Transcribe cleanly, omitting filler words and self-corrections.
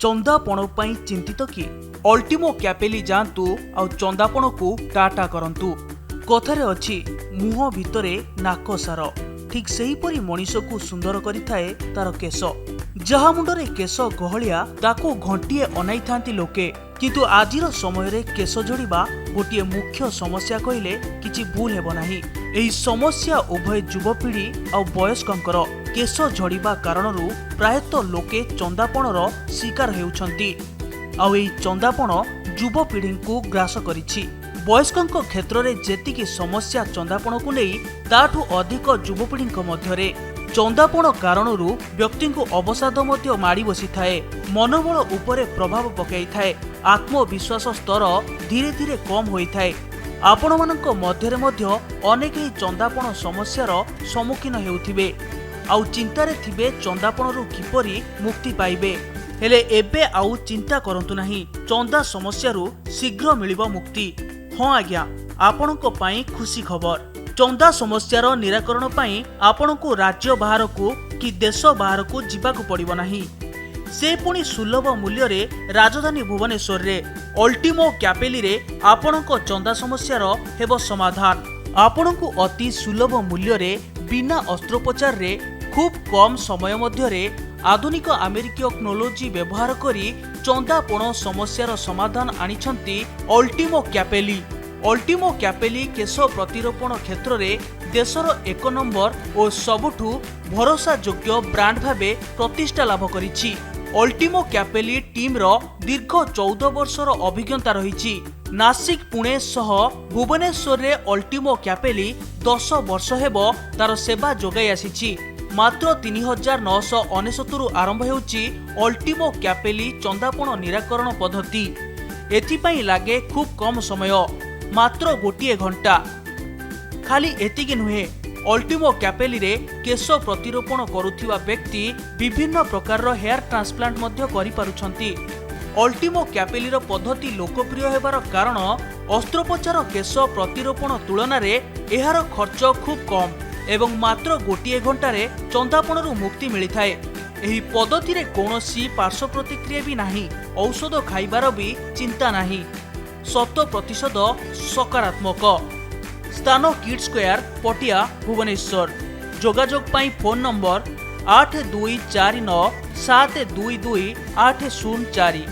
चंदापण पाई चिंतित कि अल्टिमो कैपेली जातु आ चंदापण को टाटा करंतु। कथारे अछि मुह भितरे नाक सार। ठीक सेहीपरि मनीष को सुंदर करिथाए तार केश। जहा मुंडरे केश गहलिया ताको घंटीए अनाई थांती लोके, किंतु आजिर समय रे केश झड़िबा गोटे मुख्य समस्या कहिले किछि भूल हेबो नाही। एही समस्या उभय युवपीढ़ी आ वयस्कंकर केश झड़िबा कारणरू प्रायतः लोके चंदापणर शिकार हेउछंती। आ एही चंदापण युवपीढ़ी को ग्रास करिछि। वयस्कंक क्षेत्र में जेतिकी समस्या चंदापण को नहीं ताठू अधिक युवपीढ़ी मध्यरे चंदापण कारणरू व्यक्ति को अवसाद मध्य माड़ी बसी थाए, मनोबल उपरे प्रभाव पकाई थाए, आत्मविश्वास स्तर धीरे धीरे कम होई थाए। आपण मानक मध्यरे मध्य अनेक ही चंदापण समस्यार सम्मुखीन हेउथिबे आउ चिंतारे थिबे चंदापणरू किपरि मुक्ति पाइबे। हेले एबे आउ चिंता करंतु नाही, चंदा समस्यारू शीघ्र मिलिबो मुक्ति। हाँ आज्ञा, आपणक पई खुशी खबर। चंदा समस्यार निराकरण पई आपणको राज्य बाहर को कि देश बाहर को जीवाकू पड़िबो नाही। से पुणी सुलभ मूल्य रे राजधानी भुवनेश्वर रे अल्टिमो कैपेली रे आपणको चंदा समस्यार हेबो समाधान। आपणको अति सुलभ मूल्य रे बिना अस्त्रोपचार रे खूब कम समय मध्य रे आधुनिक अमेरिकीय टेक्नोलोजी व्यवहार करी चंदापण समस्यार समाधान आनिछंती अल्टिमो कैपेली। अल्टिमो कैपेली केश प्रतिरोपण क्षेत्र रे देशर 1 नंबर और सबुठु भरोसा योग्य ब्रांड भाबे प्रतिष्ठा लाभ करिछि। अल्टिमो कैपेली टीम रो दीर्घ 14 वर्षर अभिज्ञता रहिछि। नासिक पुणे सह भुवनेश्वर रे अल्टिमो कैपेली 10 वर्ष हेबो तार सेवा जोगाई आसिछि। मात्र 3999 रु आरंभ हेउछि अल्टिमो कैपेली चंदापण निराकरण पद्धति। एथिपाई लागे खूब कम समय, मात्र गोटिए घंटा। खाली एतिकी नुहे, अल्टिमो कैपेली रे केश प्रतिरोपण करुथिबा व्यक्ति विभिन्न प्रकार हेयर ट्रांसप्लांट मध्य करि पारुछंती। अल्टिमो कैपेली रो पद्धति लोकप्रिय हेबार कारण अस्त्रोपचार केश प्रतिरोपण तुलना रे एहार खर्च खूब कम एवं मात्र गोटिए घंटारे चंदापणरू मुक्ति मिलिथाए। एही पद्धति रे कोनोसी पार्श्व प्रतिक्रिया भी नाही, औषध खाइबार भी चिंता नाही, 100% सकारात्मक। स्थान किड्स स्क्वायर पटिया भुवनेश्वर। जोगाजोग पाई फोन नंबर 8249 722 804।